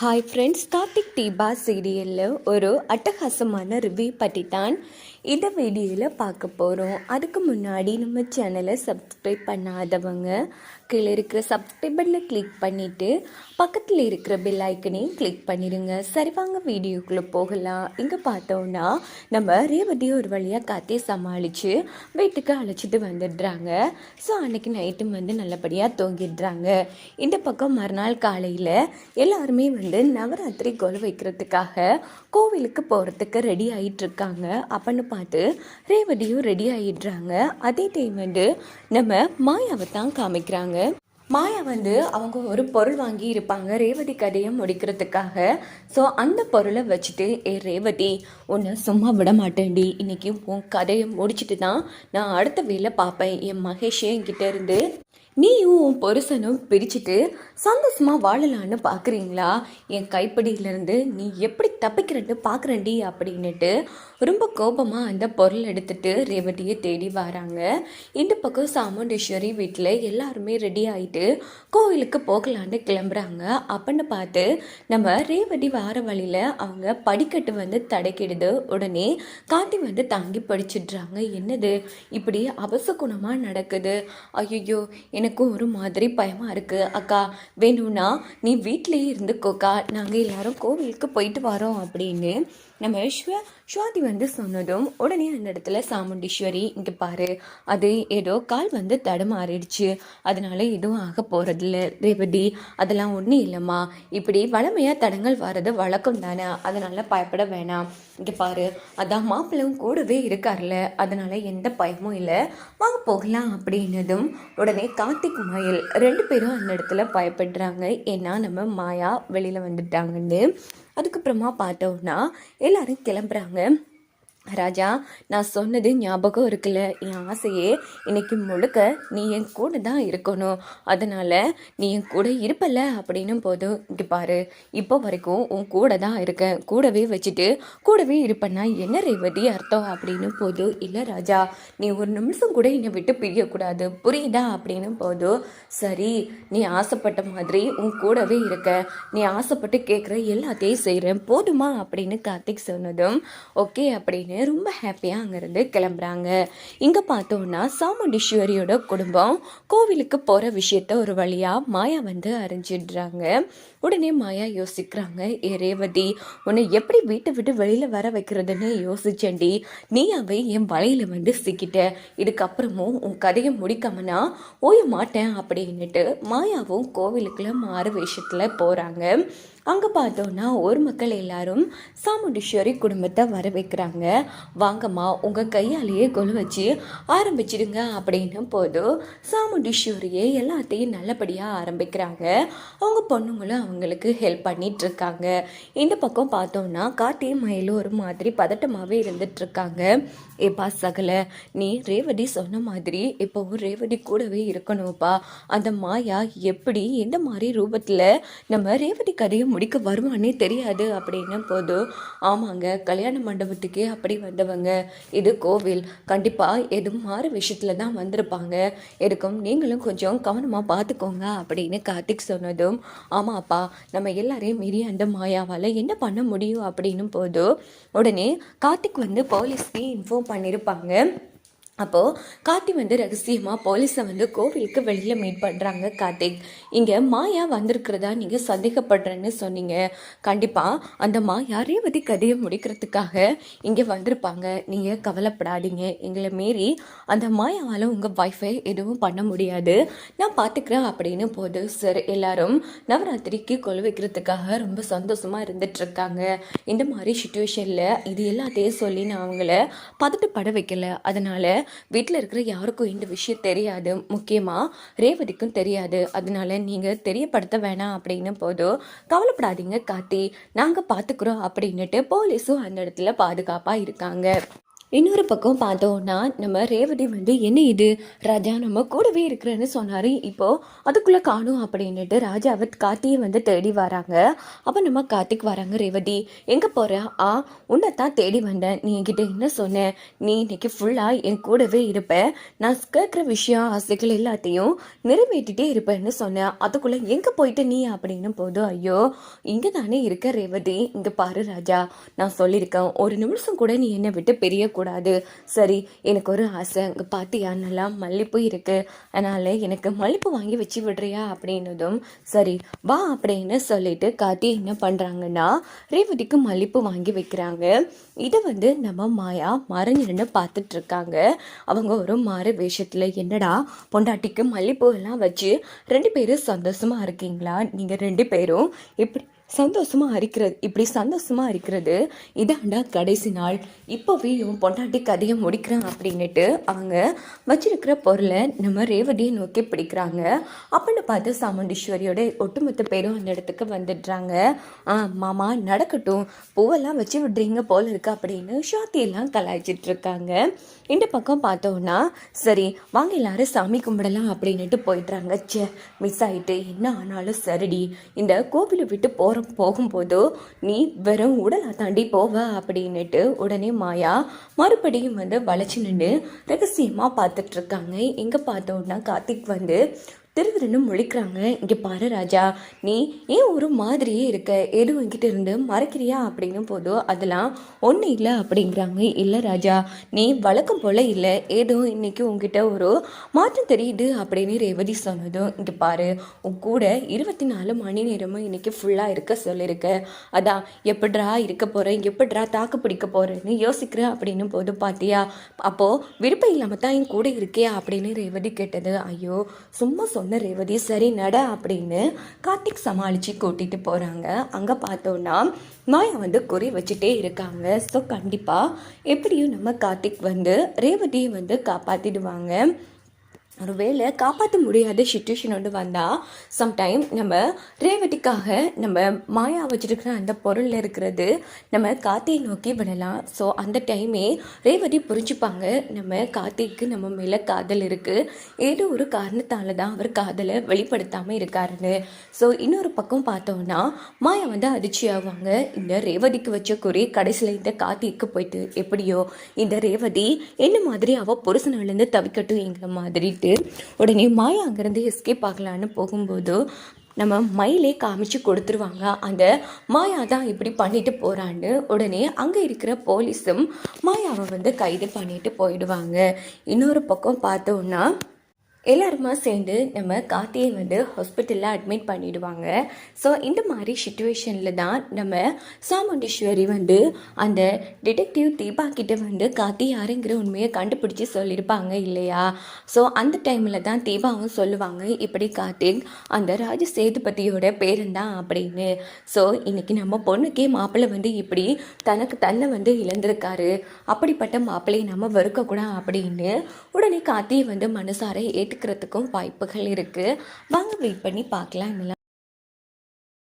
Hi friends, Karthik Deepa சீரியலில் ஒரு அட்டகாசமான ரிவ்யூ பற்றி தான் இந்த வீடியோவில் பார்க்க போகிறோம். அதுக்கு முன்னாடி நம்ம சேனலை சப்ஸ்கிரைப் பண்ணாதவங்க கீழே இருக்கிற சப்ஸ்கிரைப் பட்டனை கிளிக் பண்ணிவிட்டு பக்கத்தில் இருக்கிற பெல் ஐக்கனையும் கிளிக் பண்ணிடுங்க. சரி, வாங்க வீடியோக்குள்ளே போகலாம். இங்கே பார்த்தோன்னா நம்ம ரேவதி ஒரு வழியாக காத்தே சமாளித்து வீட்டுக்கு அழைச்சிட்டு வந்துடுறாங்க. ஸோ அன்றைக்கி நைட்டும் நல்லபடியாக தூங்கிடுறாங்க. இந்த பக்கம் மறுநாள் காலையில் எல்லாருமே நவராத்திரி கொலை வைக்கிறதுக்காக கோவிலுக்கு போகிறதுக்கு ரெடி ஆகிட்டுருக்காங்க. அப்பன்னு பார்த்து ரேவதியும் ரெடி ஆகிடுறாங்க. அதே டைம் நம்ம மாயாவை தான் காமிக்கிறாங்க. மாயா அவங்க ஒரு பொருள் வாங்கி இருப்பாங்க ரேவதி கதையை முடிக்கிறதுக்காக. ஸோ அந்த பொருளை வச்சுட்டு, ரேவதி, உன்னை சும்மா விட மாட்டேன்டி, இன்னைக்கு உன் கதையை முடிச்சுட்டு தான் நான் அடுத்த வேலை பார்ப்பேன். என் மகேஷே என்கிட்ட இருந்து நீயும் உன் புருஷனும் பிரிச்சுட்டு சந்தோஷமாக வாழலான்னு பார்க்குறீங்களா? என் கைப்பிடியிலேருந்து நீ எப்படி தப்பிக்கிறேன்னு பார்க்குறேன்டி அப்படின்னுட்டு ரொம்ப கோபமாக அந்த பொருள் எடுத்துகிட்டு ரேவதியை தேடி வராங்க. இந்த பக்கம் சாமுண்டீஸ்வரி வீட்டில் எல்லாருமே ரெடி ஆகிட்டு கோவிலுக்கு போகலான்னு கிளம்புறாங்க. அப்படின்னு பார்த்து நம்ம ரேவதி வார வழியில் அவங்க படிக்கட்டு தடைக்கிடுது. உடனே காட்டி தாங்கி படிச்சிடுறாங்க. என்னது இப்படி அவசகுணமாக நடக்குது? ஐயோ, எனக்கும் ஒரு மாதிரி பயமாக இருக்குது. அக்கா, வேணும்னா நீ வீட்டிலேயே இருந்துக்கோக்கா, நாங்கள் எல்லாரும் கோவிலுக்கு போயிட்டு வரோம் அப்படின்னு நம்ம சுவாதி சொன்னதும் உடனே அந்த இடத்துல சாமுண்டீஸ்வரி, இங்கே பாரு, அது ஏதோ கால் தடுமாறிடுச்சு, அதனால எதுவும் ஆக போகிறதில்ல ரேவதி, அதெல்லாம் ஒன்றும் இல்லைம்மா, இப்படி வளமையாக தடங்கள் வர்றது வழக்கம் தானே, அதனால பயப்பட வேணாம். இங்கே பாரு, அதான் மாப்பிள்ளையும் கூடவே இருக்கார்ல, அதனால எந்த பயமும் இல்லை, வாங்க போகலாம் அப்படின்னதும் உடனே கார்த்திக் மயில் ரெண்டு பேரும் அந்த இடத்துல பயப்படுறாங்க. ஏன்னா நம்ம மாயா வெளியில் வந்துட்டாங்கன்னு. அதுக்கப்புறமா பார்த்தோன்னா எல்லாரும் கிளம்புறாங்க. ராஜா, நான் சொன்னது ஞாபகம் இருக்குல்ல, என் ஆசையே இன்னைக்கு முழுக்க நீ என் கூட தான் இருக்கணும், அதனால் நீ என் கூட இருப்பல்ல அப்படின்னும் போதும், இங்கே பாரு, இப்போ வரைக்கும் உன் கூட தான் இருக்கேன், கூடவே வச்சுட்டு கூடவே இருப்பேன்னா என்ன ரேவதி அர்த்தம் அப்படின்னு போதும். இல்லை ராஜா, நீ ஒரு நிமிஷம் கூட என்னை விட்டு பிரியக்கூடாது, புரியுதா அப்படின்னு போதும். சரி, நீ ஆசைப்பட்ட மாதிரி உன் கூடவே இருக்க, நீ ஆசைப்பட்டு கேட்குற எல்லாத்தையும் செய்கிறேன், போதுமா அப்படின்னு கார்த்திக் சொன்னதும் ஓகே அப்படின்னு ரொம்ப ஹாப்பியாக அங்கேருந்து கிளம்புறாங்க. இங்கே பார்த்தோன்னா சாமுண்டீஸ்வரியோட குடும்பம் கோவிலுக்கு போகிற விஷயத்த ஒரு வழியாக மாயா அறிஞ்சிடுறாங்க. உடனே மாயா யோசிக்கிறாங்க, ரேவதி, உன்னை எப்படி வீட்டை விட்டு வெளியில் வர வைக்கிறதுன்னு யோசிச்சேன்டி, நீ அவை என் வலையில் சிக்கிட்ட, இதுக்கப்புறமும் உன் கதையை முடிக்காமனா ஓய மாட்டேன் அப்படின்னுட்டு மாயாவும் கோவிலுக்குள்ள மாறு வேஷத்தில் போகிறாங்க. அங்கே பார்த்தோன்னா ஒரு மக்கள் எல்லாரும் சாமுண்டீஸ்வரி குடும்பத்தை வர வைக்கிறாங்க. வாங்கம்மா, உங்கள் கையாலேயே கொலு வச்சு ஆரம்பிச்சிடுங்க அப்படின்னு போதும் சாமுண்டீஸ்வரியே எல்லாத்தையும் நல்லபடியாக ஆரம்பிக்கிறாங்க. அவங்க பொண்ணுங்களும் அவங்களுக்கு ஹெல்ப் பண்ணிட்டு இருக்காங்க. இந்த பக்கம் பார்த்தோன்னா காட்டி மயிலும் ஒரு மாதிரி பதட்டமாகவே இருந்துட்டு இருக்காங்க. ஏப்பா சகல, நீ ரேவதி சொன்ன மாதிரி இப்போவும் ரேவதி கூடவே இருக்கணும்ப்பா. அந்த மாயா எப்படி எந்த மாதிரி ரூபத்தில் நம்ம ரேவதி கதையை முடிக்க வருவானே தெரியாது அப்படின்னு போதும். ஆமாங்க, கல்யாண மண்டபத்துக்கே அப்படி வந்தவங்க, இது கோவில், கண்டிப்பாக எதுவும் மாறு விஷயத்தில் தான் வந்திருப்பாங்க, எதுக்கும் நீங்களும் கொஞ்சம் கவனமாக பார்த்துக்கோங்க அப்படின்னு கார்த்திக் சொன்னதும் ஆமாப்பா, நம்ம எல்லாரையும் மீறி அந்த மாயாவால் என்ன பண்ண முடியும் அப்படின்னு போதும். உடனே கார்த்திக் போலீஸ்க்கு இன்ஃபார்ம் பண்ணியிருப்பாங்க. அப்போது கார்த்தி ரகசியமாக போலீஸை கோவிலுக்கு வெளியில் மீட் பண்ணுறாங்க. கார்த்திக், இங்கே மாயா வந்திருக்கிறதா நீங்கள் சந்தேகப்படுறேன்னு சொன்னீங்க. கண்டிப்பாக அந்த மாயா ரேவதி கதையை முடிக்கிறதுக்காக இங்கே வந்திருப்பாங்க, நீங்கள் கவலைப்படாதீங்க, எங்களை மீறி அந்த மாயாவால் உங்கள் வைஃபை எதுவும் பண்ண முடியாது, நான் பார்த்துக்கிறேன் அப்படின்னு போது. சார், எல்லாரும் நவராத்திரிக்கு கொலை வைக்கிறதுக்காக ரொம்ப சந்தோஷமாக இருந்துகிட்ருக்காங்க. இந்த மாதிரி சுச்சுவேஷனில் இது எல்லாத்தையும் சொல்லி நான் அவங்கள பதட்டப்பட வைக்கல, அதனால் வீட்டில் இருக்கிற யாருக்கும் இந்த விஷயம் தெரியாது, முக்கியமாக ரேவதிக்கும் தெரியாது, அதனால நீங்கள் தெரியப்படுத்த வேணாம் அப்படின்னு போதும். கவலைப்படாதீங்க கார்த்தி, நாங்கள் பார்த்துக்குறோம் அப்படின்னுட்டு போலீஸும் அந்த இடத்துல பாதுகாப்பாக இருக்காங்க. இன்னொரு பக்கம் பார்த்தோம்னா நம்ம ரேவதி வந்து என்ன இது ராஜா நம்ம கூடவே இருக்கிறேன்னு சொன்னாரு, இப்போ அதுக்குள்ள காணும் அப்படின்னுட்டு ராஜாவை கார்த்தியை வந்து தேடி வராங்க. அப்போ நம்ம கார்த்திக் வராங்க. ரேவதி எங்க போற? உன்னைத்தான் தேடி வந்தேன். நீ என்கிட்ட என்ன சொன்ன? நீ இன்னைக்கு ஃபுல்லா என் கூடவே இருப்ப, நான் கேட்குற விஷயம் ஆசைகள் எல்லாத்தையும் நிறைவேற்றிட்டே இருப்பேன்னு சொன்னேன். அதுக்குள்ள எங்க போயிட்டு நீ அப்படின்னு போதும். ஐயோ இங்க தானே இருக்க ரேவதி, இங்க பாரு ராஜா, நான் சொல்லியிருக்கேன் ஒரு நிமிஷம் கூட நீ என்னை விட்டு பெரிய கூடாது. சரி, எனக்கு ஒரு ஆசை, இங்கே பார்த்தியா நல்லா மல்லிப்பூ இருக்கு, அதனால எனக்கு மல்லிப்பூ வாங்கி வச்சு விடுறியா அப்படின்னதும் சரி வா அப்படின்னு சொல்லிட்டு கார்த்தி என்ன பண்ணுறாங்கன்னா ரேவதிக்கு மல்லிப்பூ வாங்கி வைக்கிறாங்க. இதை வந்து நம்ம மாயா மறைஞ்சிருந்து பார்த்துட்டு இருக்காங்க. அவங்க ஒரு மாறு வேஷத்தில் என்னடா பொண்டாட்டிக்கு மல்லிப்பூ எல்லாம் வச்சு 2 பேரும் சந்தோஷமா இருக்கீங்களா? நீங்கள் 2 பேரும் இப்படி சந்தோஷமா இருக்கிறது இதாண்டா கடைசி நாள், இப்போவே இவன் பொண்டாட்டி கதையை முடிக்கிறான் அப்படின்னுட்டு அவங்க வச்சிருக்கிற பொருளை நம்ம ரேவதியை நோக்கி பிடிக்கிறாங்க. அப்படின்னு பார்த்து சாமுண்டீஸ்வரியோட ஒட்டுமொத்த பேரும் அந்த இடத்துக்கு வந்துடுறாங்க. மாமா நடக்கட்டும், பூவெல்லாம் வச்சு விடுறீங்க போல இருக்கு அப்படின்னு ஷாத்தியெல்லாம் கலாய்ச்சிட்டு இருக்காங்க. இந்த பக்கம் பார்த்தோன்னா சரி வாங்க எல்லாரும் சாமி கும்பிடலாம் அப்படின்னுட்டு போயிடுறாங்க. மிஸ் ஆயிட்டு என்ன ஆனாலும் சரிடி, இந்த கோவிலை விட்டு போகும்போது நீ வெறும் உடலை தாண்டி போவ அப்படின்னுட்டு உடனே மாயா மறுபடியும் வந்து வளைச்சு நின்று ரகசியமாக பார்த்துட்டு இருக்காங்க. எங்கே பார்த்தோன்னா கார்த்திக் வந்து திருவிருன்னு முழிக்கிறாங்க. இங்கே பாரு ராஜா, நீ ஏன் ஒரு மாதிரியே இருக்க, எதுவும் என்கிட்ட இருந்து மறைக்கிறியா அப்படின்னு போதும் அதெல்லாம் ஒன்றும் இல்லை அப்படிங்கிறாங்க. இல்லை ராஜா, நீ வழக்கம் போல் இல்லை, ஏதோ இன்னைக்கு உங்ககிட்ட ஒரு மாற்றம் தெரியுது அப்படின்னு ரேவதி சொன்னதும் இங்கே பாரு, உன் கூட 24 மணி நேரமும் இன்னைக்கு ஃபுல்லாக இருக்க சொல்லியிருக்க, அதான் எப்படிரா இருக்க போகிறேன், எப்படிரா தாக்கு பிடிக்க போகிறேன்னு யோசிக்கிறேன் அப்படின்னு போது பார்த்தியா, அப்போது விருப்பம் இல்லாமல் தான் என் கூட இருக்கியா அப்படின்னு ரேவதி கேட்டது. ஐயோ சும்மா சொன்ன ரேவதி, சரி நட அப்படின்னு கார்த்திக் சமாளித்து கூட்டிகிட்டு போகிறாங்க. அங்கே பார்த்தோன்னா மாயா வந்து குறி வச்சுட்டே இருக்காங்க. ஸோ கண்டிப்பாக எப்படியும் நம்ம கார்த்திக் வந்து ரேவதியை வந்து காப்பாற்றிடுவாங்க. ஒரு வேளை காப்பாற்ற முடியாத சுச்சுவேஷன் ஒன்று வந்தால் சம்டைம் நம்ம ரேவதிக்காக நம்ம மாயா வச்சுருக்கிற அந்த பொருளில் இருக்கிறது நம்ம கார்த்தியை நோக்கி விடலாம். ஸோ அந்த டைமே ரேவதி புரிஞ்சுப்பாங்க நம்ம கார்த்திக்கு நம்ம மேலே காதல் இருக்குது, ஏதோ ஒரு காரணத்தால் தான் அவர் காதலை வெளிப்படுத்தாமல் இருக்காருன்னு. ஸோ இன்னொரு பக்கம் பார்த்தோன்னா மாயா வந்து அதிர்ச்சி ஆவாங்க. இந்த ரேவதிக்கு வச்ச குறி கடைசியில் இந்த கார்த்திக்கு போயிட்டு எப்படியோ இந்த ரேவதி என்ன மாதிரி அவள் புருஷனிலேருந்து தவிக்கட்டும் எங்களை மாதிரிட்டு உடனே மாயா அங்கேருந்து எஸ்கேப் ஆகலான்னு போகும்போது நம்ம மயிலே காமிச்சு கொடுத்துருவாங்க. அந்த மாயா தான் இப்படி பண்ணிட்டு போகிறான்னு உடனே அங்கே இருக்கிற போலீஸும் மாயாவை வந்து கைது பண்ணிட்டு போயிடுவாங்க. இன்னொரு பக்கம் பார்த்தோன்னா எல்லாருமா சேர்ந்து நம்ம கார்த்தியை வந்து ஹாஸ்பிட்டலில் அட்மிட் பண்ணிவிடுவாங்க. ஸோ இந்த மாதிரி சுச்சுவேஷனில் தான் நம்ம சாமுண்டீஸ்வரி வந்து அந்த டிடெக்டிவ் தீபா கிட்ட வந்து கார்த்தி யாருங்கிற உண்மையை கண்டுபிடிச்சி சொல்லியிருப்பாங்க இல்லையா. ஸோ அந்த டைமில் தான் தீபாவும் சொல்லுவாங்க இப்படி கார்த்திக் அந்த ராஜ சேதுபதியோட பேரன்தான் அப்படின்னு. ஸோ இன்றைக்கி நம்ம பொண்ணுக்கே மாப்பிள்ளை வந்து இப்படி தன்னை வந்து இழந்திருக்காரு, அப்படிப்பட்ட மாப்பிள்ளையை நம்ம வெறுக்கக்கூடாது அப்படின்னு உடனே கார்த்தியை வந்து மனசார ஏற்றுக்கிறதுக்கும் வாய்ப்புகள் இருக்குது. வாங்க வெயிட் பண்ணி பார்க்கலாம்.